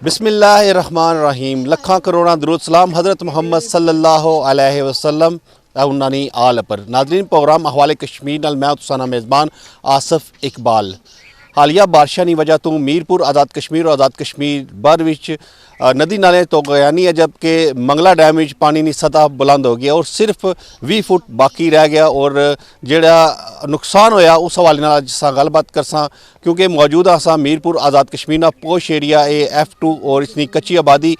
बिस्मिल्लाहिर्रहमानिर्रहीम। लखा करोड़ा दरूद सलाम हज़रत मोहम्मद सल्लल्लाहु अलैहि वसल्लम उन्नानी आल पर। नाज़रीन, प्रोग्राम अहवाले कश्मीर नाल मैं तुसाना मेज़बान आसिफ इकबाल। हालिया बारिशां की वजह तो मीरपुर आज़ाद कश्मीर और आज़ाद कश्मीर बर विच नदी नाले तो गया नहीं है, जबकि मंगला डैम में पानी की सतह बुलंद हो गई और सिर्फ 20 फुट बाकी रह गया। और जोड़ा नुकसान होया उस हवाले नाल अज असां गलबात करसां, क्योंकि मौजूद असां मीरपुर आज़ाद कश्मीर का पोश एरिया F2 और इसकी कच्ची आबादी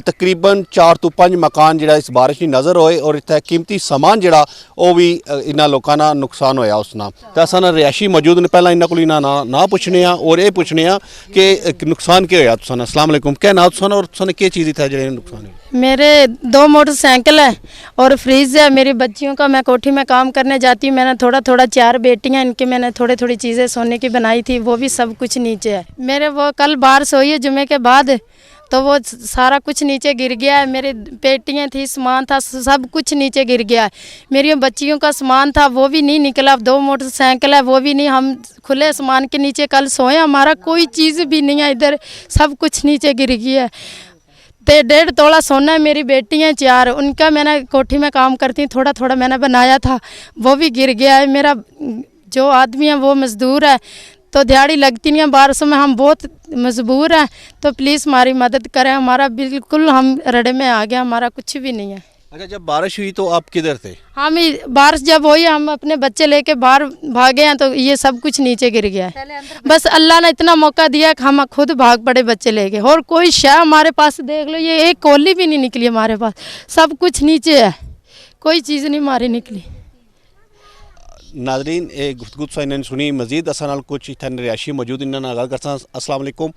तकरीबन 4 तो 5 मकान जोड़ा इस बारिश की नज़र होए और इतने कीमती समान जोड़ा वो भी इन्होंने लोगों का नुकसान होया उसना। तो असां रिहायशी मौजूद ने, पहला इन्होंने को इन्होंने ना पुछने और ये पुछने कि नुकसान क्या होया तुसाना। अस्सलाम वालेकुम, क्या ना तुसाना और तुसाने क्या चीज़ था जो नुकसान है? मेरे 2 मोटरसाइकिल है और फ्रिज है मेरी बच्चियों का। मैं कोठी में काम करने जाती हूँ। मैंने थोड़ा 4 बेटियाँ, इनकी मैंने थोड़ी चीज़ें सोने की बनाई थी, वो भी सब कुछ नीचे है। मेरे वो कल बारिश हुई है जुमे के बाद, तो वो सारा कुछ नीचे गिर गया है। मेरी पेटियाँ थी, सामान था, सब कुछ नीचे गिर गया है। मेरी बच्चियों का सामान था वो भी नहीं निकला। 2 मोटरसाइकिल है वो भी नहीं। हम खुले सामान के नीचे कल सोए, हमारा कोई चीज़ भी नहीं है इधर, सब कुछ नीचे गिर गया है। 1.5 तोला सोना है। मेरी बेटी हैं 4, उनका मैंने कोठी में काम करती हूँ, थोड़ा मैंने बनाया था वो भी गिर गया है। मेरा जो आदमी है वो मज़दूर है, तो दिहाड़ी लगती नहीं है बारिशों में, हम बहुत मजबूर हैं। तो प्लीज़ हमारी मदद करें, हमारा बिल्कुल हम रड़े में आ गया, हमारा कुछ भी नहीं है। अच्छा, जब बारिश हुई तो आप किधर थे? हम बारिश जब हुई हम अपने बच्चे लेके बाहर भागे हैं, तो ये सब कुछ नीचे गिर गया है। बस अल्लाह ने इतना मौका दिया कि हम खुद भाग पड़े बच्चे लेके, और कोई शय हमारे पास देख लो, ये एक कोली भी नहीं निकली हमारे पास, सब कुछ नीचे है, कोई चीज़ नहीं हमारी निकली। नाजरीन, एक गुफ्तगू इन्होंने सुनी। मजीद असा नाल कुछ इतने रिहायशी मौजूद इन्होंने गल करसा। अस्सलाम वालेकुम,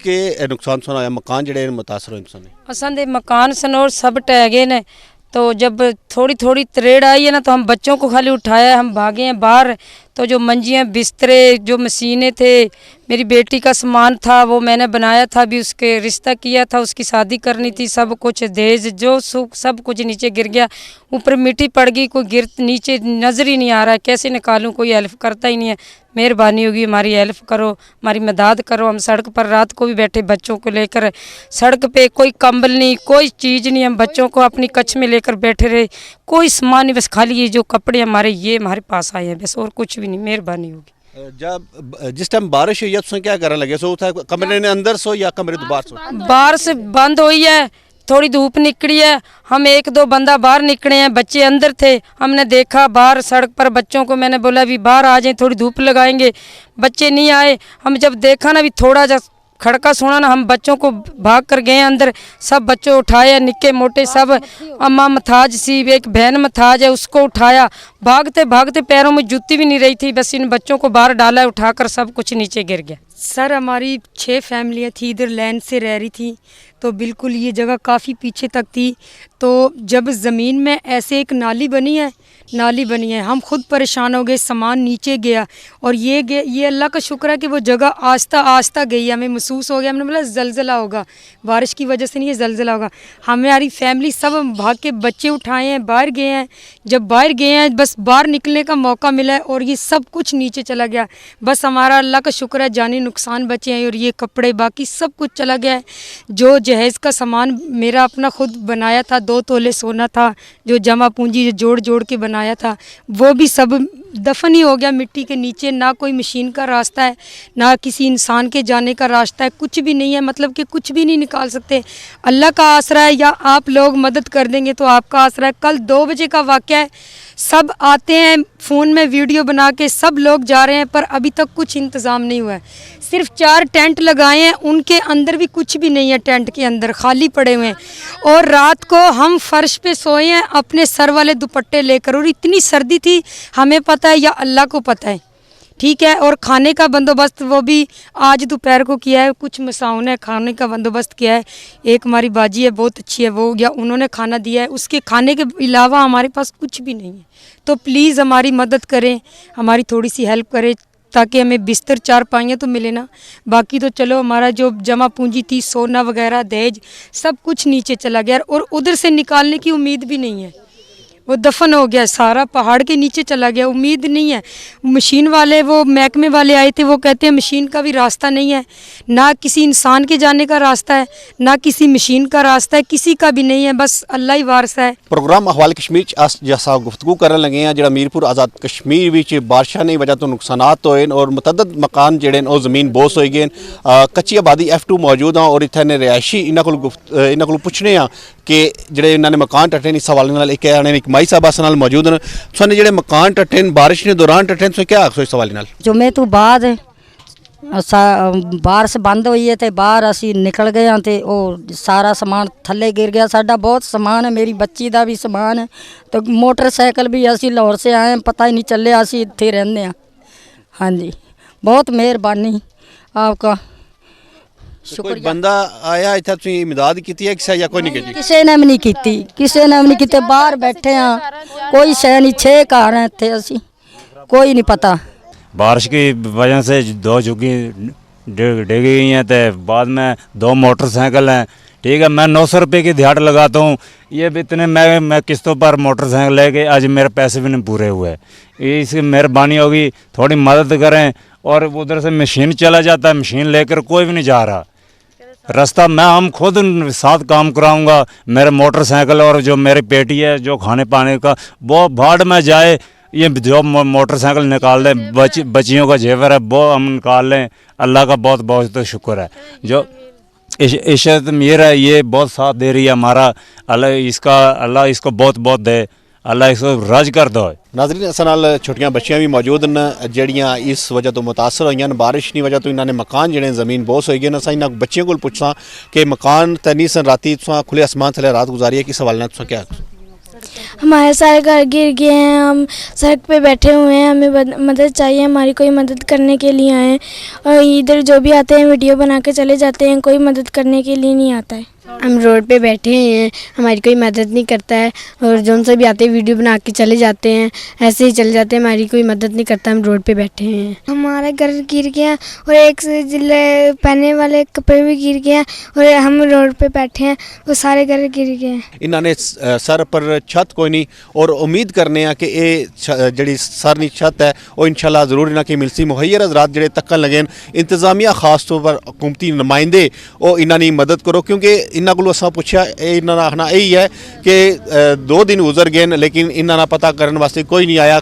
के नुकसान सुना मकान जोड़े मुतासर होए तुसाने? असन दे मकान सन और सब टह गए ने। तो जब थोड़ी तरेड़ आई है ना, तो हम बच्चों को खाली उठाया, हम भागे हैं बाहर। तो जो मंजियाँ, बिस्तरे, जो मशीनें थे, मेरी बेटी का सामान था वो मैंने बनाया था, भी उसके रिश्ता किया था, उसकी शादी करनी थी, सब कुछ दहेज जो सब कुछ नीचे गिर गया। ऊपर मिट्टी पड़ गई, कोई गिर नीचे नज़र ही नहीं आ रहा है, कैसे निकालूं, कोई हेल्प करता ही नहीं है। मेहरबानी होगी, हमारी हेल्प करो, हमारी मदद करो। हम सड़क पर रात को भी बैठे बच्चों को लेकर, सड़क पे कोई कंबल नहीं, कोई चीज़ नहीं, हम बच्चों को अपनी कच्छ में लेकर बैठे रहे, कोई सामान नहीं, बस खाली ये जो कपड़े हमारे ये हमारे पास आए हैं, बस और कुछ भी नहीं। मेहरबानी होगी। जब जिस टाइम बारिश हुई है तुम क्या करने लगे? सो था कमरे ने अंदर सो या कमरे तो बाहर सो? बारिश बंद हुई है, थोड़ी धूप निकली है, हम 1-2 बंदा बाहर निकले हैं, बच्चे अंदर थे। हमने देखा बाहर सड़क पर बच्चों को, मैंने बोला भी बाहर आ जाएं, थोड़ी धूप लगाएंगे, बच्चे नहीं आए। हम जब देखा ना भी थोड़ा जा खड़का सुना ना, हम बच्चों को भाग कर गए अंदर, सब बच्चों उठाए, निक्के मोटे सब। अम्मा मथाज सी, एक बहन मथाज है, उसको उठाया, भागते पैरों में जूती भी नहीं रही थी, बस इन बच्चों को बाहर डाला, उठाकर सब कुछ नीचे गिर गया। सर, हमारी 6 फैमिलियाँ थी, इधर लैंड से रह रही थी, तो बिल्कुल ये जगह काफ़ी पीछे तक थी। तो जब ज़मीन में ऐसे एक नाली बनी है, हम खुद परेशान हो गए, सामान नीचे गया, और ये अल्लाह का शुक्र है कि वो जगह आस्ता गई। हमें महसूस हो गया, हमने बोला ज़लज़ला होगा, बारिश की वजह से नहीं, ये ज़लज़ला होगा। हमारी फैमिली सब भाग के बच्चे उठाए हैं, बाहर गए हैं। जब बाहर गए हैं, बस बाहर निकलने का मौका मिला है और ये सब कुछ नीचे चला गया। बस हमारा अल्लाह का शुक्र है जानी नुकसान बचे हैं, और ये कपड़े बाकी सब कुछ चला गया है। जो जहेज़ का सामान मेरा अपना खुद बनाया था, 2 तोले सोना था, जो जमा पूंजी जोड़ के बनाया था, वो भी सब दफन ही हो गया मिट्टी के नीचे। ना कोई मशीन का रास्ता है, ना किसी इंसान के जाने का रास्ता है, कुछ भी नहीं है, मतलब कि कुछ भी नहीं निकाल सकते। अल्लाह का आसरा है, या आप लोग मदद कर देंगे तो आपका आसरा है। कल 2 बजे का वाक़या है, सब आते हैं फ़ोन में वीडियो बना के, सब लोग जा रहे हैं, पर अभी तक कुछ इंतज़ाम नहीं हुआ है। सिर्फ 4 टेंट लगाए हैं, उनके अंदर भी कुछ भी नहीं है, टेंट के अंदर खाली पड़े हुए हैं। और रात को हम फर्श पे सोए हैं अपने सर वाले दुपट्टे लेकर, और इतनी सर्दी थी, हमें पता है या अल्लाह को पता है, ठीक है। और खाने का बंदोबस्त वो भी आज दोपहर को किया है, कुछ मसाओं ने खाने का बंदोबस्त किया है। एक हमारी बाजी है, बहुत अच्छी है, वो या उन्होंने खाना दिया है, उसके खाने के अलावा हमारे पास कुछ भी नहीं है। तो प्लीज़ हमारी मदद करें, हमारी थोड़ी सी हेल्प करें, ताकि हमें बिस्तर 4 पाइयाँ तो मिले ना। बाकी तो चलो हमारा जो जमा पूंजी थी, सोना वगैरह, दहेज, सब कुछ नीचे चला गया, और उधर से निकालने की उम्मीद भी नहीं है। वो दफन हो गया, सारा पहाड़ के नीचे चला गया, उम्मीद नहीं है। मशीन वाले वो महकमे वाले आए थे, वो कहते हैं मशीन का भी रास्ता नहीं है, ना किसी इंसान के जाने का रास्ता है, ना किसी मशीन का रास्ता है, किसी का भी नहीं है, बस अल्लाह ही वारसा है। प्रोग्राम अहवाल कश्मीर अस जैसा गुफ्तगू करन लगे हैं जिहड़ा मीरपुर आज़ाद कश्मीर विच बारिशां दी वजह तो नुकसानात होए और मुतअद्दद मकान जिहड़े न ओह ज़मीन बोस होई गए। कच्ची आबादी F2 मौजूद हाँ और इत्थे ने रिहायशी इन्हां कोल पुछने आ कि जिहड़े इन्हां ने मकान टट्टे न, इस हवाले नाल एक एक माई साहब अस नाल मौजूद न। तुहानू जिहड़े मकान टट्टे न बारिश ने दौरान टट्टे न, तुसीं क्या आखो इस हवाले नाल? जुमे तो बाद बारिश बंद हुई है तो बाहर असी निकल गए हाँ तो वो सारा समान थले गिर गया। साडा बहुत समान है, मेरी बच्ची का भी समान है, तो मोटरसाइकिल भी असी लाहौर से आए, पता ही नहीं चले असी इत्थे रहंदे हाँ। हाँ जी, बहुत मेहरबानी आपका, कोई शुक्रिया। बंदा आया इत्थे तुसीं इमदाद कीती है कि या कोई नहीं कीती? किसी ने भी नहीं की, किसी ने भी नहीं की। बाहर बैठे हाँ, कोई शह नहीं, 6 घर हैं इत्थे, असी कोई नहीं पता। बारिश की वजह से 2 झुग्गी डिग गई हैं, तो बाद में 2 मोटरसाइकिल हैं। ठीक है, मैं 900 रुपये की दिहाड़ लगाता हूँ, ये भी इतने मैं किस्तों पर मोटरसाइकिल लेके आज मेरे पैसे भी नहीं पूरे हुए। इसकी मेहरबानी होगी, थोड़ी मदद करें। और उधर से मशीन चला जाता है, मशीन लेकर कोई भी नहीं जा रहा। रास्ता हम खुद साथ काम कराऊंगा, मेरे मोटरसाइकिल और जो मेरी पेटी है जो खाने पाने का वो भाड़ में जाए। ये जो मोटरसाइकिल निकाल दें, बच्चियों का जेवर है वो हम निकाल लें। अल्लाह का बहुत बहुत तो शुक्र है, जो इश्क़ मीर है ये बहुत साथ दे रही है हमारा। अल्लाह इसको बहुत बहुत दे, अल्लाह इसको राज कर दो। नाज़रीन, असां नाल छोटियां बच्चियां भी मौजूद न जिहड़ियां इस वजह तो मुतासर होईयां न, बारिश की वजह तो इन्होंने मकान जिहड़े ज़मीन बोस होई गए न। असां इन्हां बच्चियों को पुछसां कि मकान ते नहीं सन, राती तुसां खुले आसमान थले रात गुजारी है, किस हवाले नाल तुसां क्या? हमारे सारे घर गिर गए हैं, हम सड़क पे बैठे हुए हैं, हमें मदद चाहिए, हमारी कोई मदद करने के लिए आए। और इधर जो भी आते हैं वीडियो बना के चले जाते हैं, कोई मदद करने के लिए नहीं आता है। हम रोड पे बैठे हैं, हमारी कोई मदद नहीं करता है, और जो उनसे भी आते हैं वीडियो बना के चले जाते हैं, ऐसे ही चले जाते हैं, हमारी कोई मदद नहीं करता। हम रोड पे बैठे हैं। हमारा घर गिर गया और एक से जिले पहनने वाले कपड़े भी गिर गए हैं और हम रोड पे बैठे हैं, वो सारे घर गिर गए हैं। इन्होंने सर पर छत कोई नहीं और उम्मीद करने कि ये जी सर नहीं छत है वो इंशाल्लाह ज़रूर इन्हों की मिलसी। मुहैयर हज़रात जोड़े तकन लगे इंतजामिया खास तौर पर हुकूमती नुमाइंदे वो इन्होंने मदद करो, क्योंकि इन्हों को असां पुछया इन्होंने आखना यही है कि 2 दिन गुजर गए लेकिन इन्होंने पता करने वास्ते कोई नहीं आया।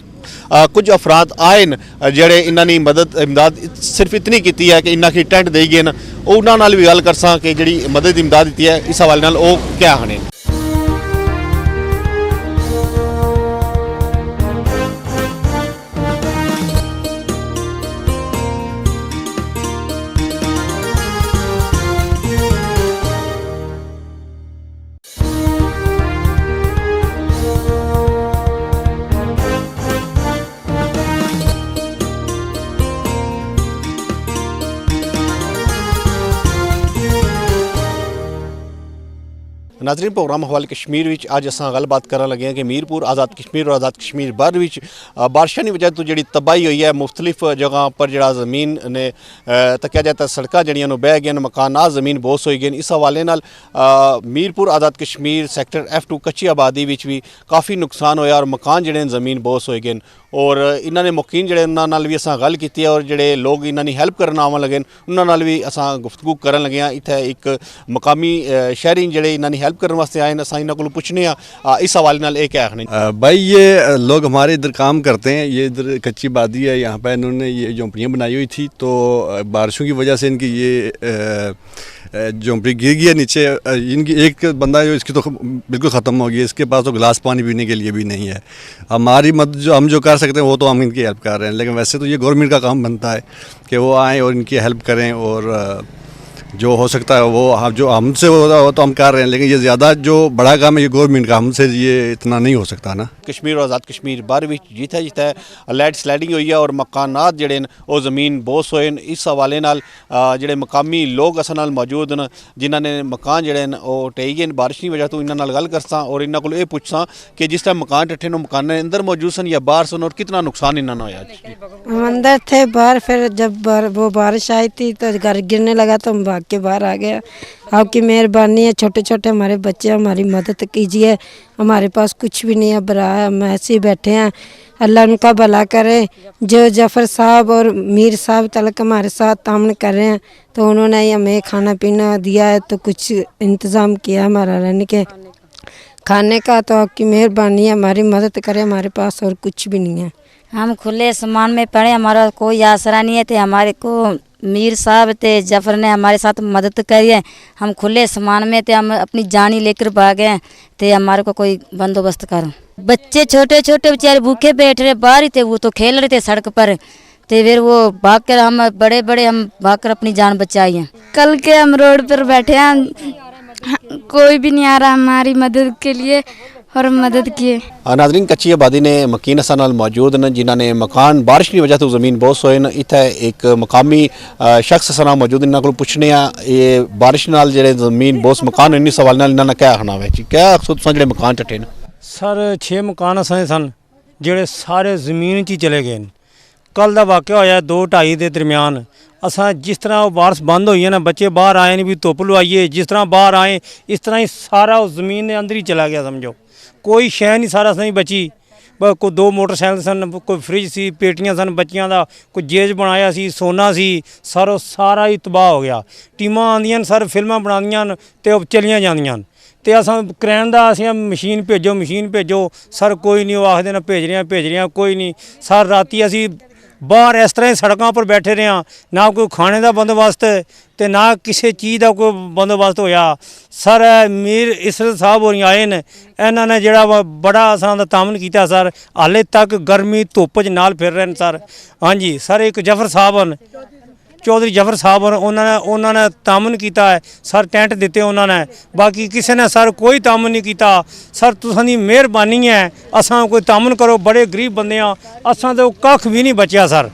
कुछ अफराद आए न जेड़े इन्होंने मदद इमदाद सिर्फ इतनी की है कि इन्होंने टेंट दे गए न, उन्होंने भी गल करसा कि जी मदद इमदाद दी है इस हवाले नाल वो क्या आखने। नाज़रीन, प्रोग्राम हवाले कश्मीर विच अज असां गलबात करन लगे हैं कि मीरपुर आज़ाद कश्मीर और आज़ाद कश्मीर भर विच बारिशां दी वजह तो जी तबाही हुई है। मुख्तलिफ जगह पर जड़ा जमीन ने तकिया जाता सड़कां जड़ियां नु बह गए, मकानात जमीन बोस हो गए। इस हवाले नाल मीरपुर आज़ाद कश्मीर सैक्टर F2 कच्ची आबादी विच भी काफ़ी नुकसान होया और मकान जड़े जमीन बोस हो गए। और इन्होंने मुकीन जड़े उन्होंने भी असां गल की और जड़े लोग इन्होंने हैल्प करन आवन लगे उन्होंने भी असां गुफ्तगू करन लगे हैं। इत्थे एक मकामी शहरी जड़े इन्होंने हैल्प करने वास्ते आए असां इन्हों को पुछने इस हवाले नाल ये क्या आखने। भाई ये लोग हमारे इधर काम करते हैं, ये इधर कच्ची आबादी है, यहाँ पर इन्होंने ये झोंपड़ियाँ बनाई हुई थी, तो बारिशों की वजह से इनकी ये झोंपड़ी गिर गई है नीचे। इनकी एक बंदा जो इसकी तो बिल्कुल ख़त्म हो गई, इसके पास तो गिलास पानी पीने के लिए भी नहीं है। हमारी मदद जो हम जो कर सकते हैं वो तो हम इनकी हेल्प कर रहे हैं, लेकिन वैसे तो ये गवर्नमेंट का काम बनता है कि वो आएँ और इनकी हेल्प करें और जो हो सकता है वो हम जो हमसे होता है वो तो हम कर रहे हैं, लेकिन ये ज़्यादा जो बड़ा काम है ये गवर्नमेंट का, हमसे ये इतना नहीं हो सकता ना। कश्मीर और आज़ाद कश्मीर भर विच जिथे जिथे लैंड स्लाइडिंग हुई है और मकानात जड़े वो ज़मीन बोस होए। इस हवाले नाल जड़े मकामी लोग असां नाल मौजूद न जिन्होंने मकान जड़े वो टेई गए बारिश की वजह तो इन्हां नाल गल करसां और इन्हां कोल ये पुछसां कि जिस टाइम मकान टट्ठे न मकान अंदर मौजूद सन या बाहर सन और कितना नुकसान इन्हां ने होया। हम अंदर थे, बाहर फिर जब वो बारिश आई थी तो घर गिरने लगा तो हम भाग भाग के बाहर आ गया। आपकी मेहरबानी है, छोटे छोटे हमारे बच्चे, हमारी मदद कीजिए। हमारे पास कुछ भी नहीं है, बरा हम ऐसे ही बैठे हैं। अल्लाह उनका भला करे। जो जफ़र साहब और मीर साहब तलक हमारे साथ तामन कर रहे हैं, तो उन्होंने ही हमें खाना पीना दिया है, तो कुछ इंतज़ाम किया हमारा रहने के खाने का। तो आपकी मेहरबानी है, हमारी मदद करें, हमारे पास और कुछ भी नहीं है। हम खुले सामान में पड़े, हमारा कोई आसरा नहीं है। थे हमारे को मीर साहब थे, जफर ने हमारे साथ मदद करी है। हम खुले सामान में थे, हम अपनी जानी लेकर भागे हैं। थे हमारे को कोई बंदोबस्त करो। बच्चे छोटे छोटे बेचारे भूखे बैठ रहे, बाहर ही थे, वो तो खेल रहे थे सड़क पर। तो फिर वो भाग कर, हम बड़े बड़े हम भाग कर अपनी जान बचाई है। कल के हम रोड पर बैठे हैं, कोई भी नहीं आ रहा हमारी मदद के लिए और मदद किए। नाजरीन, कच्ची आबादी ने मकीन असां नाल मौजूद न जिन्होंने मकान बारिश की वजह तो ज़मीन बोस होए न। इत्थे एक मकामी शख्स असां नाल मौजूद, इन्हां कोल पुछने आ ये बारिश नाल जेह्ड़े ज़मीन बोस मकान इन सवाल नाल इन्हां दा क्या आखना है जी? क्या तुसां जेह्ड़े मकान टट्टे न? सर 6 मकान असें सन जेह्ड़े सारे ज़मीन च ही चले गए। कल दा वाक़या होया 2-2:30 के दरम्यान। असां जिस तरह बारिश बंद हुई है ना, बच्चे बाहर आए नहीं भी धुप्प लुआइए, जिस तरह बाहर आए इस तरह ही सारा उस ज़मीन के अंदर ही चला गया। समझो कोई शै नहीं, सारा नहीं बची। बस कोई 2 मोटरसाइकिल सन, कोई फ्रिज सी, पेटियां सन बच्चियां दा, कोई जेज बनाया सी, सोना सी, सारा ही तबाह हो गया। टीमां आंदियां न सर, फिल्मां बनांदियां न ते ओह चलियां जांदियां न। ते असां करैन दा असें मशीन भेजो सर, कोई नहीं। वो आखदे न भेज रहे हैं कोई नहीं। सर राती असीं बाहर इस तरह सड़कों पर बैठे रहे, ना कोई खाने का बंदोबस्त ते ना किसी चीज़ का कोई बंदोबस्त होया। सर मीर इसरत साहब होर आए न, इन्हों ने जोड़ा बड़ा असां दा तामन किया सर। हाले तक गर्मी धुप्प च नाल फिर रहे हैं सर। हाँ जी सर, एक जफर साहब न, चौधरी जफर साहब उन्होंने तामन किया है सर, टेंट दिते उन्होंने। बाकी किसी ने सर कोई तामन नहीं किया। सर तुसां मेहरबानी है, असां कोई तामन करो, बड़े गरीब बंदे हाँ, असां तो कख भी नहीं बचया सर।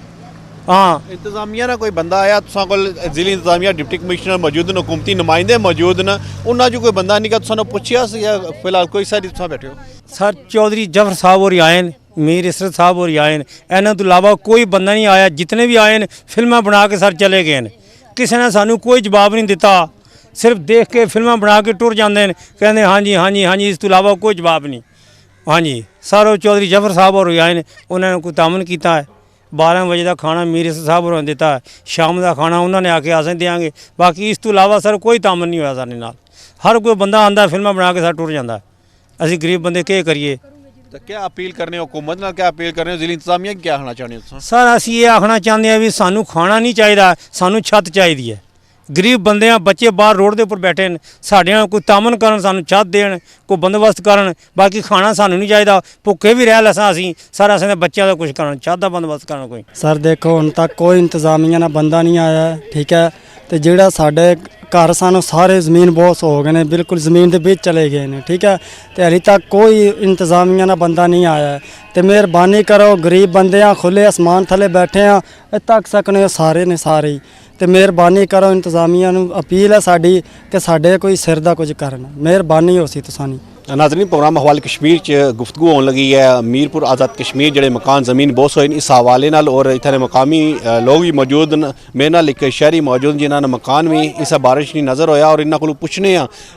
हाँ इंतजामिया ना कोई बंदा आया तुसां कोल? जिली इंतजामिया डिप्टी कमिश्नर मौजूद न, हुकूमती नुमाइंदे मौजूद न, उन्हां जो कोई बंदा नहीं, तुसां पुछया या फिलहाल कोई सारी तुसां बैठे हो? सर चौधरी जफर साहब होर आए न, मीर इसरत साहब होर आए न, इन्हों तो इलावा कोई बंदा नहीं आया। जितने भी आए न फिल्मां बना के सर चले गए न। किसी ने सानू कोई जवाब नहीं दिता, सिर्फ देख के फिल्मां बना के टुर जाते हैं, कहते हाँ जी हाँ जी हाँ जी, इस तो इलावा कोई जवाब नहीं। हाँ जी सर, चौधरी जफर साहब होर आए न, उन्होंने कोई तामन किया है। 12 बजे का खाना मीर इसरत साहब होरें दिता है, शाम का खाना उन्होंने आके असें देंगे। बाकी इस तो इलावा सर कोई तामन नहीं होया साडे नाल। हर कोई बंदा आंदा फिल्मां बना के सर टुर जाता है। असीं गरीब बंदे क्या करिए? तो क्या अपील करने हो हुकूमत नाल, क्या अपील करने हो जिली इंतजामिया, क्या आखना चाहते हो? सर असीं ये आखना चाहते हैं भी सानू खाना नहीं चाहिए, सानू छत चाहिए है। गरीब बंदे हैं, बच्चे बाहर रोड के उपर बैठे हैं, साढ़े कोई तामन करन, सानू छत देन, कोई बंदोबस्त करन। बाकी खाना सानू नहीं चाहिए, भुखे भी रह लसां असीं सर, असें बच्चों का कुछ करन, छत का बंदोबस्त करन कोई। सर देखो हुण तक कोई इंतजामिया ना बंदा नहीं आया है, ठीक है। तो जिहड़ा साडे घर सानू सारे ज़मीन बोस हो गए ने, बिल्कुल ज़मीन के बिच चले गए हैं, ठीक है। तो हली तक कोई इंतजामिया ना बंदा नहीं आया है। तो मेहरबानी करो, गरीब बंदे हैं, खुले आसमान थले बैठे हैं, तक सकने सारे ने सारे ही। तो मेहरबानी करो, इंतजामिया नूं अपील है साडी कि साडे कोई सिर दा कुछ करन, मेहरबानी हो सी तुसां। नाज़रीन, प्रोग्राम हवाले कश्मीर च गुफ्तगू होने लगी है मीरपुर आज़ाद कश्मीर जेडे मकान ज़मीन बोस होए इस हवाले नाल, और इत्थे मकामी लोग भी मौजूद न। मेरे नाल एक शहरी मौजूद जिन्होंने मकान भी इस बारिश नहीं नज़र होया, और इन्होंने को पुछने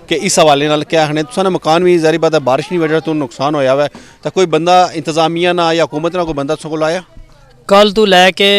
कि इस हवाले नाल क्या आखने। तुसां मकान भी जारी बात है बारिश की वजह तो नुकसान होया हुआ है, तो कोई बंदा इंतजामिया ना या हुकूमत ना कोई बंदा तुसां कोल आया? कल तो लैके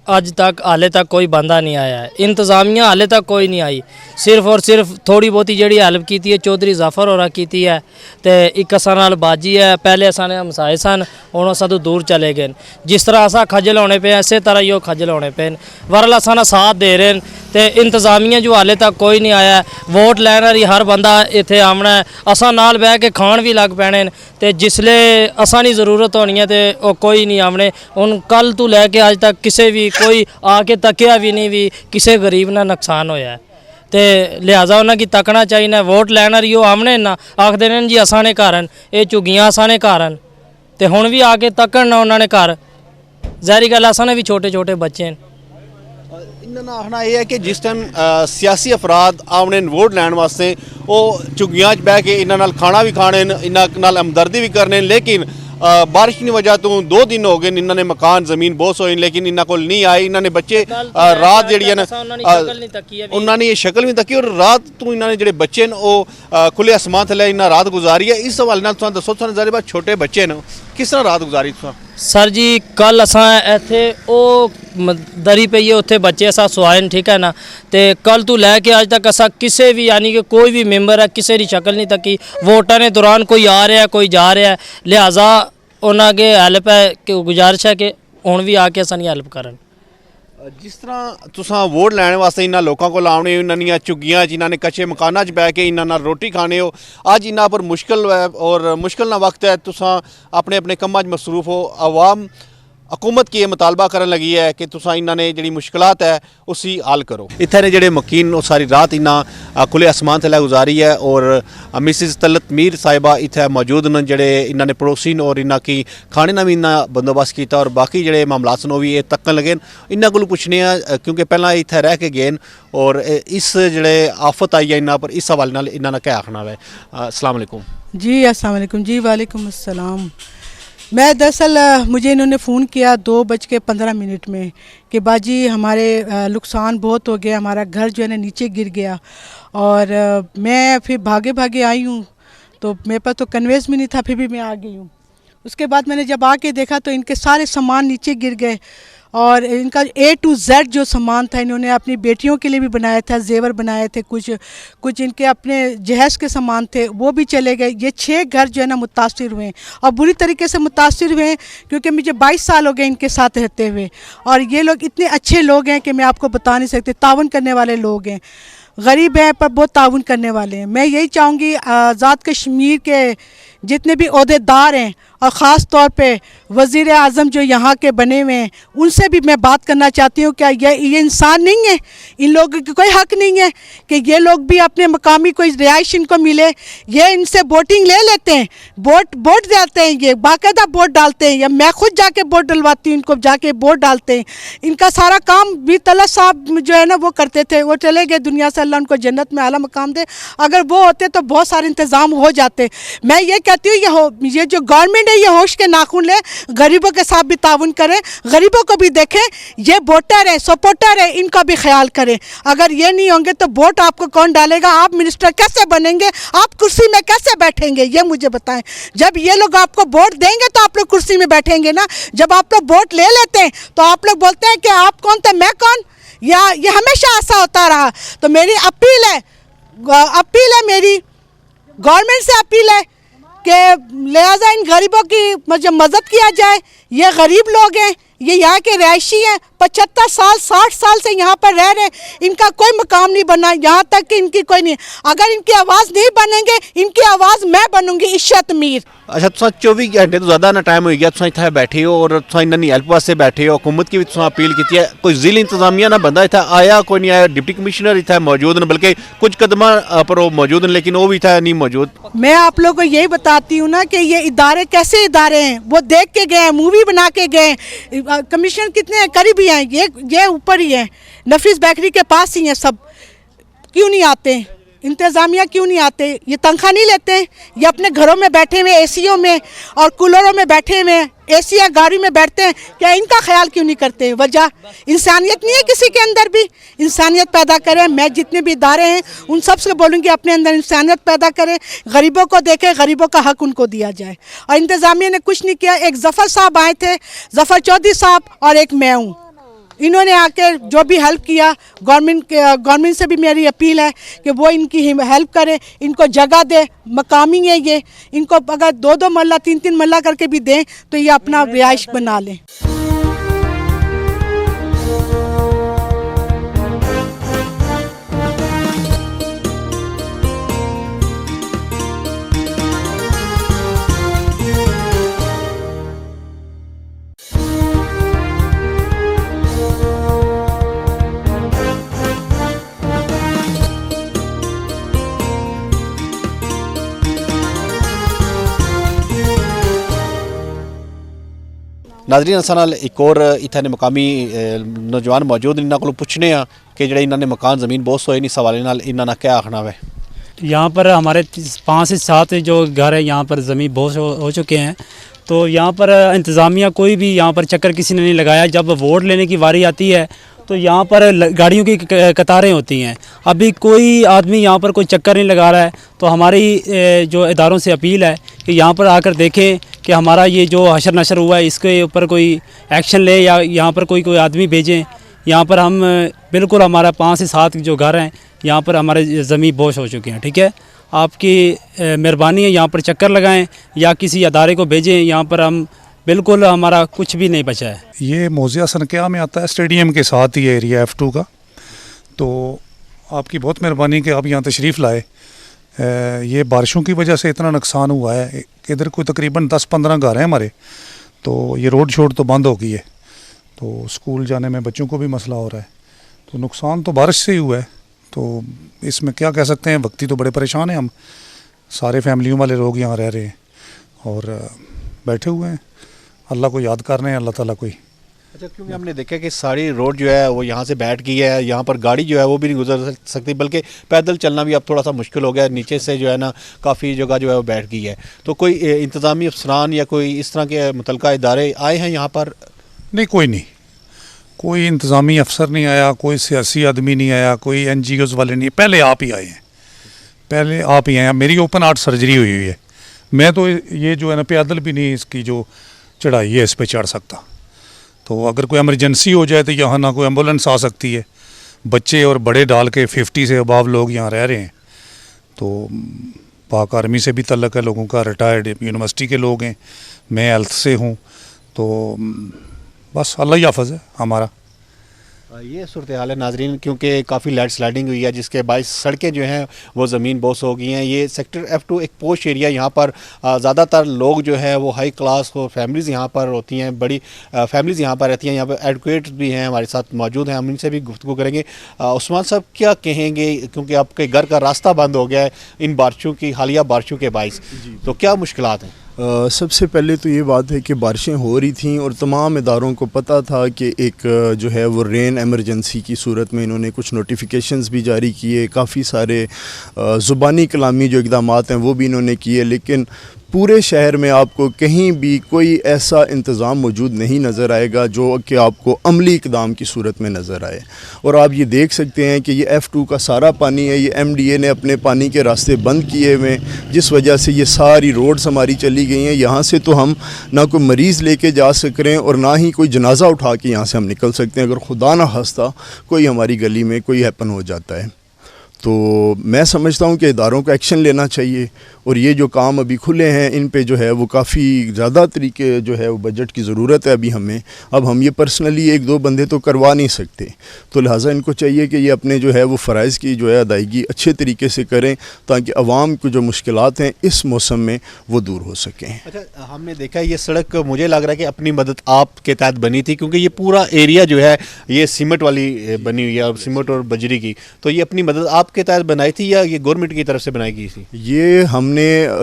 अज तक हाले तक कोई बंदा नहीं आया है। इंतजामिया हाले तक कोई नहीं आई, सिर्फ और सिर्फ थोड़ी बहुती जी हेल्प की है चौधरी जाफर होरा की है। तो एक असा नाल बाजी है, पहले असाने हमसाए सन, हुण असां तो दूर चले गए। जिस तरह असा खजल होने पे इस तरह ही खजल होने पे, वरल असा साथ दे रहे हैं। तो इंतजामिया जो हाले तक कोई नहीं आया। वोट लैन वाली हर बंदा इत्थे आमना है, असा नाल बह के खाण भी लग पैने। तो जिसले असा नहीं जरूरत होनी है तो कोई नहीं आमने। हुण कल तो लैके अज तक किसी भी कोई आके तकिया भी नहीं भी किसी गरीब ना नुकसान होया है। तो लिहाजा उन्होंने तकना चाहिए। वोट लैन वाली आमने ना आखते हैं जी असाने घर हैं, ये झुग्गियां असाने घर हैं, तो हुण भी आके तकन ना उन्होंने घर। ज़ाहिर गल असाने भी छोटे छोटे बच्चे हैं। इन्होंने आखना यह है कि जिस टाइम सियासी अफराद आने वोट लैन वास्ते वो झुग्गियां बह के इन्होंने खाना भी खाने, इन्होंने हमदर्दी भी करने, लेकिन बारिश की वजह तो 2 दिन हो गए इन्होंने मकान जमीन बहुत होए लेकिन इन्होंने को नहीं आए इन्होंने बच्चे रात जी उन्होंने ये शक्ल भी तकी और रात तो इन्होंने जो बच्चे ने वो खुले आसमान थले इन्हें रात गुजारी है। इस हवाले नाल तुहां दसो तुहां सारे छोटे बच्चे ने किस तरह रात गुजारी तुहां? सर जी कल असा इत्थे ओ दरी पई है उत्थे बच्चे असा सुआए ठीक है ना ते कल तू लैके अज तक असा किसी भी यानी कि कोई भी मैंबर है किसी की शक्ल नहीं तकी। वोटां ने दौरान कोई आ रहा है कोई जा रहा है लिहाजा उन्होंने अगे हैल्प है कि गुजारिश है कि हुण भी आके असां दी हेल्प करन। जिस तरह तुसां वोट लैने वास्ते इन्होंने लोगों को आने इन्होंने झुग्गियां जिन्होंने कच्चे मकाना च बह के इन्होंने रोटी खाने हो अज इन्हों पर मुश्किल है और मुश्किल ना वक्त है तुसां अपने अपने कम्मां च मसरूफ हो। अवाम हुकूमत की मुतालबा करन लगी है कि तुसां इन्होंने जी मुश्किलात है उसी हल करो। इत्थे ने जेडे मकीन वो सारी रात इन्ना खुले आसमान थले गुजारी है और मिसिज तलत मीर साहिबा इत्थे मौजूद न जेडे इन्होंने पड़ोसी और इन्ना की खाने का भी इन्ना बंदोबस्त किया और बाकी जेडे मामलात सन भी ये तक्कन लगे इन्हों को पुछने क्योंकि पहला इत्थे रह के गए और इस जेडे आफत आई है इन्हों पर इस हवाले नाल इन्होंने क्या आखना है? अस्सलाम वालेकुम जी। अस्सलाम वालेकुम जी। वालेकुम अस्सलाम। मैं दरअसल मुझे इन्होंने फ़ोन किया 2:15 में कि बाजी हमारे नुकसान बहुत हो गया हमारा घर जो है ना नीचे गिर गया और मैं फिर भागे भागे आई हूँ तो मेरे पास तो कन्वेंस भी नहीं था फिर भी मैं आ गई हूँ। उसके बाद मैंने जब आके देखा तो इनके सारे सामान नीचे गिर गए और इनका A to Z जो सामान था इन्होंने अपनी बेटियों के लिए भी बनाया था जेवर बनाए थे कुछ इनके अपने जहेज़ के सामान थे वो भी चले गए। ये 6 घर जो है ना मुतासिर हुए और बुरी तरीके से मुतासिर हुए क्योंकि मुझे 22 साल हो गए इनके साथ रहते हुए और ये लोग इतने अच्छे लोग हैं कि मैं आपको बता नहीं सकती। ताउन करने वाले लोग हैं गरीब हैं पर बहुत ताउन करने वाले हैं। मैं यही चाहूँगी आज़ाद कश्मीर के जितने भी ओहदेदार हैं और ख़ास तौर पे वज़ीर आज़म जो यहाँ के बने हुए हैं उनसे भी मैं बात करना चाहती हूँ क्या ये इंसान नहीं है? इन लोगों की कोई हक़ नहीं है कि ये लोग भी अपने मकामी कोई रिहाइश इनको मिले? ये इनसे वोटिंग ले लेते हैं वोट देते हैं ये बाकायदा वोट डालते हैं या मैं खुद जाके वोट डलवाती हूँ इनको जाके वोट डालते हैं। इनका सारा काम भी तलत साहब जो है ना वो करते थे वो चले गए दुनिया से अल्लाह उनको जन्नत में आला मकाम दे। अगर वो होते तो बहुत सारे इंतज़ाम हो जाते। मैं ये कहती हूँ ये जो गवर्नमेंट है ये होश के नाखून ले गरीबों के साथ भी ताउन करें गरीबों को भी देखें। ये वोटर है सपोर्टर है इनका भी ख्याल करें। अगर ये नहीं होंगे तो वोट आपको कौन डालेगा? आप मिनिस्टर कैसे बनेंगे? आप कुर्सी में कैसे बैठेंगे ये मुझे बताएं। जब ये लोग आपको वोट देंगे तो आप लोग कुर्सी में बैठेंगे ना। जब आप लोग वोट ले लेते हैं तो आप लोग बोलते हैं कि आप कौन तो मैं कौन या ये हमेशा ऐसा होता रहा। तो मेरी अपील है मेरी गवर्नमेंट से अपील है कि लिहाजा इन गरीबों की मदद किया जाए। ये गरीब लोग हैं ये यहाँ के रहायशी हैं 75 साल 60 साल से यहाँ पर रह रहे इनका कोई मकाम नहीं बना यहाँ तक कि इनकी कोई नहीं। अगर इनकी आवाज़ नहीं बनेंगे इनकी आवाज़ मैं बनूंगी इश्शत मीर। अच्छा तुम 24 घंटे तो ज़्यादा ना टाइम हो गया तुम इतना बैठे हो और तुम इन्होंने हेल्प वास्ते बैठे हो हुकूमत की भी तुम अपील की है कोई जिला इंतजामिया ना बंदा इतना आया कोई नहीं आया डिप्टी कमिश्नर इतना मौजूद न बल्कि कुछ कदम पर वो मौजूद हैं लेकिन वो भी इतना नहीं मौजूद। मैं आप लोगों को यही बताती हूँ ना कि ये इदारे कैसे इदारे हैं वो देख के गए मूवी बना के गए। कमिश्नर कितने करीबी हैं ये ऊपर ही है नफीस बेकरी के पास ही हैं सब। क्यों नहीं आते इंतज़ामिया क्यों नहीं आते? ये तनख्वाह नहीं लेते ये अपने घरों में बैठे हुए एसीओं में और कूलरों में बैठे हुए एसी या गाड़ी में बैठते हैं क्या इनका ख्याल क्यों नहीं करते? वजह इंसानियत नहीं है किसी के अंदर भी? इंसानियत पैदा करें। मैं जितने भी इदारे हैं उन सब से बोलूँगी अपने अंदर इंसानियत पैदा करें गरीबों को देखें गरीबों का हक उनको दिया जाए। और इंतज़ामिया ने कुछ नहीं किया। एक ज़फ़र साहब आए थे ज़फ़र चौधरी साहब और एक मैं हूँ इन्होंने आके जो भी हेल्प किया गवर्नमेंट से भी मेरी अपील है कि वो इनकी हेल्प करे इनको जगह दे। मकामी है ये इनको अगर 2-2 मल्ला 3-3 मल्ला करके भी दें तो ये अपना रिहाइश बना लें। नाज़रीन असां नाल एक और इत्थे मुकामी नौजवान मौजूद इन्होंने को पुछने कि जो इन्होंने मकान ज़मीन बहुत सोए इस हवाले नाल इन्होंने क्या आखना है? यहाँ पर हमारे 5 से 7 जो घर है यहाँ पर ज़मीन बहुत हो चुके हैं तो यहाँ पर इंतज़ामिया कोई भी यहाँ पर चक्कर किसी ने नहीं लगाया। जब वोट लेने की बारी आती है तो यहाँ पर गाड़ियों की कतारें होती हैं, अभी कोई आदमी यहाँ पर कोई चक्कर नहीं लगा रहा है। तो हमारी जो इदारों से अपील है कि यहाँ पर आकर देखें कि हमारा ये जो हशर नशर हुआ है इसके ऊपर कोई एक्शन ले, या यहाँ पर कोई आदमी भेजें। यहाँ पर हम बिल्कुल हमारा 5 से 7 जो घर हैं यहाँ पर हमारे ज़मीन बोश हो चुके हैं। ठीक है, आपकी मेहरबानी है, यहाँ पर चक्कर लगाएं या किसी अदारे को भेजें। यहाँ पर हम बिल्कुल हमारा कुछ भी नहीं बचा है। ये मौज़िया सनक्या में आता है, स्टेडियम के साथ ही एरिया F2 का। तो आपकी बहुत मेहरबानी कि आप यहाँ तशरीफ़ लाए। ये बारिशों की वजह से इतना नुकसान हुआ है, इधर कोई तकरीबन 10-15 घर हैं हमारे, तो ये रोड शोड तो बंद हो गई है, तो स्कूल जाने में बच्चों को भी मसला हो रहा है। तो नुकसान तो बारिश से ही हुआ है, तो इसमें क्या कह सकते हैं, वक्ती तो बड़े परेशान हैं हम, सारे फैमिलियों वाले लोग यहाँ रह रहे हैं और बैठे हुए हैं, अल्लाह को याद कर रहे हैं, अल्लाह ताला कोई। अच्छा, क्योंकि हमने देखा कि सारी रोड जो है वो यहाँ से बैठ गई है, यहाँ पर गाड़ी जो है वो भी नहीं गुजर सकती, बल्कि पैदल चलना भी अब थोड़ा सा मुश्किल हो गया है। नीचे से जो है ना काफ़ी जगह जो है वो बैठ गई है। तो कोई इंतज़ामी अफसरान या कोई इस तरह के मुतलका इदारे आए हैं यहाँ पर? नहीं, कोई नहीं, कोई इंतज़ामी अफसर नहीं आया, कोई सियासी आदमी नहीं आया, कोई NGOs वाले नहीं। पहले आप ही आए हैं, पहले आप ही आए हैं। मेरी ओपन हार्ट सर्जरी हुई है, मैं तो ये जो है ना पैदल भी नहीं इसकी जो चढ़ाई है इस पे चढ़ सकता। तो अगर कोई इमरजेंसी हो जाए तो यहाँ ना कोई एम्बुलेंस आ सकती है, बच्चे और बड़े डाल के 50 से अबाव लोग यहाँ रह रहे हैं। तो पाक आर्मी से भी तल्लक है लोगों का, रिटायर्ड यूनिवर्सिटी के लोग हैं, मैं हेल्थ से हूँ, तो बस अल्लाह ही हाफ़िज़ है हमारा। ये सूरत हाल है नाजरीन, क्योंकि काफ़ी लैंड स्लाइडिंग हुई है जिसके बायस सड़कें जो हैं वो ज़मीन बोस हो गई हैं। ये सेक्टर F2 एक पोश एरिया, यहाँ पर ज़्यादातर लोग जो है वो हाई क्लास और फैमिलीज़ यहाँ पर होती हैं, बड़ी फैमिलीज़ यहाँ पर रहती हैं। यहाँ पर एडवोकेट्स भी हैं हमारे साथ मौजूद हैं, हम इनसे भी गुफ्तगू करेंगे। उस्मान साहब क्या कहेंगे, क्योंकि आपके घर का रास्ता बंद हो गया है इन बारिशों की, हालिया बारिशों के बायस, तो क्या मुश्किलात हैं? सबसे पहले तो ये बात है कि बारिशें हो रही थीं और तमाम इदारों को पता था कि एक जो है वो रेन एमरजेंसी की सूरत में इन्होंने कुछ नोटिफिकेशंस भी जारी किए, काफ़ी सारे ज़ुबानी कलामी जो इक़दामात हैं वो भी इन्होंने किए, लेकिन पूरे शहर में आपको कहीं भी कोई ऐसा इंतज़ाम मौजूद नहीं नज़र आएगा जो कि आपको अमली इक़दाम की सूरत में नज़र आए। और आप ये देख सकते हैं कि ये F2 का सारा पानी है, ये MDA ने अपने पानी के रास्ते बंद किए हुए, जिस वजह से ये सारी रोड्स हमारी चली गई हैं। यहाँ से तो हम ना कोई मरीज़ लेके जा सक रहे हैं और ना ही कोई जनाजा उठा के यहाँ से हम निकल सकते हैं, अगर खुदा ना खास्ता कोई हमारी गली में कोई हैपन हो जाता है। तो मैं समझता हूँ कि इदारों को एक्शन लेना चाहिए और ये जो काम अभी खुले हैं इन पे जो है वो काफ़ी ज़्यादा तरीके जो है वो बजट की ज़रूरत है अभी हमें। अब हम ये पर्सनली 1-2 बंदे तो करवा नहीं सकते, तो लिहाजा इनको चाहिए कि ये अपने जो है वो फ़राइज़ की जो है अदायगी अच्छे तरीके से करें ताकि आवाम को जो मुश्किलात हैं इस मौसम में वो दूर हो सकें। अच्छा, हमने देखा ये सड़क मुझे लग रहा है कि अपनी मदद आप के तहत बनी थी, क्योंकि ये पूरा एरिया जो है ये सीमेंट वाली बनी हुई है, सीमेंट और बजरी की, तो ये अपनी मदद आपके तहत बनाई थी या ये गवर्नमेंट की तरफ से बनाई गई थी? ये हमने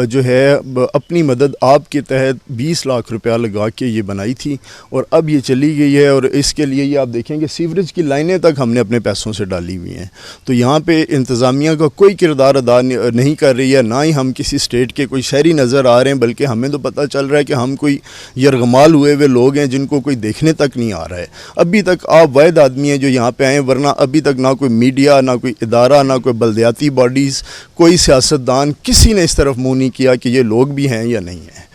जो है अपनी मदद आपके तहत 20 लाख रुपया लगा के ये बनाई थी और अब ये चली गई है। और इसके लिए ये आप देखेंगे सीवरेज की लाइनें तक हमने अपने पैसों से डाली हुई हैं। तो यहाँ पे इंतज़ामिया का कोई किरदार अदा नहीं कर रही है, ना ही हम किसी स्टेट के कोई शहरी नज़र आ रहे हैं, बल्कि हमें तो पता चल रहा है कि हम कोई यरगमाल हुए हुए लोग हैं जिनको कोई देखने तक नहीं आ रहा है। अभी तक आप वाहिद आदमी हैं जो यहाँ पे आए, वरना अभी तक ना कोई मीडिया, ना कोई इदारा, ना कोई बल्दियाती बॉडीज़, कोई सियासतदान, किसी ने इस तरफ मुँह नहीं किया कि ये लोग भी हैं या नहीं हैं।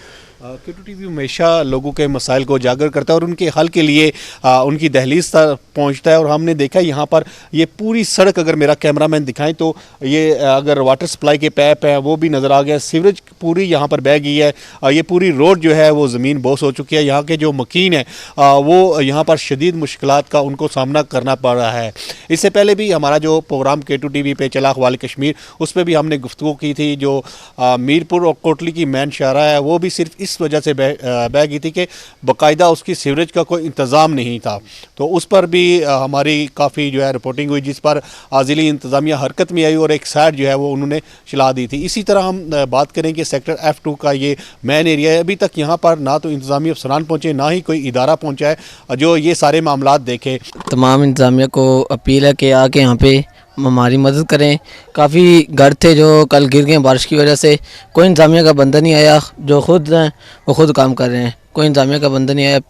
K2TV हमेशा लोगों के मसाइल को उजागर करता है और उनके हल के लिए उनकी दहलीज तक पहुंचता है। और हमने देखा यहाँ पर ये पूरी सड़क, अगर मेरा कैमरामैन दिखाएं तो ये अगर वाटर सप्लाई के पैप है वो भी नज़र आ गया, सीवरेज पूरी यहाँ पर बह गई है, ये पूरी रोड जो है वो ज़मीन बोस हो चुकी है। यहाँ के जो मकीन है वो यहाँ पर शदीद मुश्किलात का उनको सामना करना पड़ रहा है। इससे पहले भी हमारा जो प्रोग्राम K2TV पे चला अखबार कश्मीर, उस पर भी हमने गुफ्तगू की थी। जो मीरपुर और कोटली की मैन शाहरा है वो भी सिर्फ इस वजह से बह गई थी कि बाकायदा उसकी सीवरेज का कोई इंतज़ाम नहीं था। तो उस पर भी हमारी काफ़ी जो है रिपोर्टिंग हुई, जिस पर ज़िली इंतज़ामिया हरकत में आई और एक साइड जो है वो उन्होंने चला दी थी। इसी तरह हम बात करें कि सेक्टर F2 का ये मेन एरिया है, अभी तक यहाँ पर ना तो इंतज़ामी अफसरान पहुँचे, ना ही कोई इदारा पहुँचा है जो ये सारे मामलात देखे। तमाम इंतज़ामिया को अपील है कि आके यहाँ पे हमारी मदद करें। काफ़ी घर थे जो कल गिर गए बारिश की वजह से, कोई इंतज़ामिया का बंदा नहीं आया, जो खुद हैं वो खुद काम कर रहे हैं, कोई इंतज़ामिया का बंदा नहीं आया।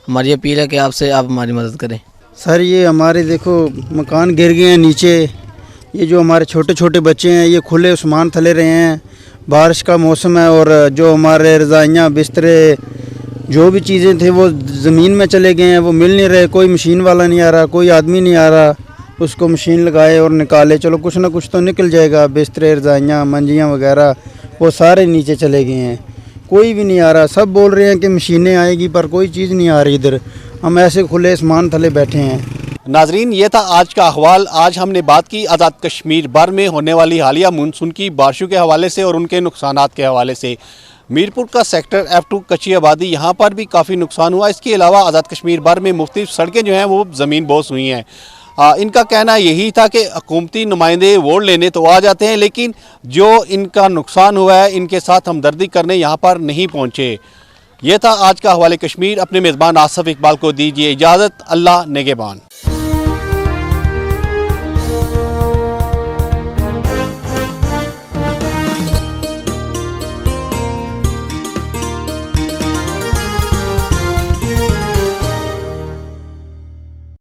हमारी अपील है कि आपसे आप हमारी मदद करें। सर ये हमारे देखो मकान गिर गए हैं नीचे, ये जो हमारे छोटे छोटे बच्चे हैं ये खुले आसमान थले रहे हैं, बारिश का मौसम है और जो हमारे रज़ाइयाँ बिस्तरे जो भी चीज़ें थे वो ज़मीन में चले गए हैं, वो मिल नहीं रहे, कोई मशीन वाला नहीं आ रहा, कोई आदमी नहीं आ रहा उसको मशीन लगाए और निकाले, चलो कुछ ना कुछ तो निकल जाएगा। बिस्तरे रज़ाइयाँ मंजियाँ वगैरह वो सारे नीचे चले गए हैं, कोई भी नहीं आ रहा। सब बोल रहे हैं कि मशीनें आएगी पर कोई चीज़ नहीं आ रही इधर, हम ऐसे खुले आसमान थले बैठे हैं। नाजरीन, ये था आज का अहवाल। आज हमने बात की आज़ाद कश्मीर भर में होने वाली हालिया मानसून की बारिशों के हवाले से और उनके नुकसानात के हवाले से। मीरपुर का सेक्टर F2 कच्ची आबादी, यहाँ पर भी काफ़ी नुकसान हुआ। इसके अलावा आज़ाद कश्मीर भर में मुख्तलिफ सड़कें जो हैं वो ज़मीन बोस हुई हैं। इनका कहना यही था कि हुकूमती नुमाइंदे वोट लेने तो आ जाते हैं, लेकिन जो इनका नुकसान हुआ है इनके साथ हमदर्दी करने यहाँ पर नहीं पहुँचे। ये था आज का हवाले कश्मीर। अपने मेज़बान आसफ़ इकबाल को दीजिए इजाज़त। अल्लाह नेगेबान।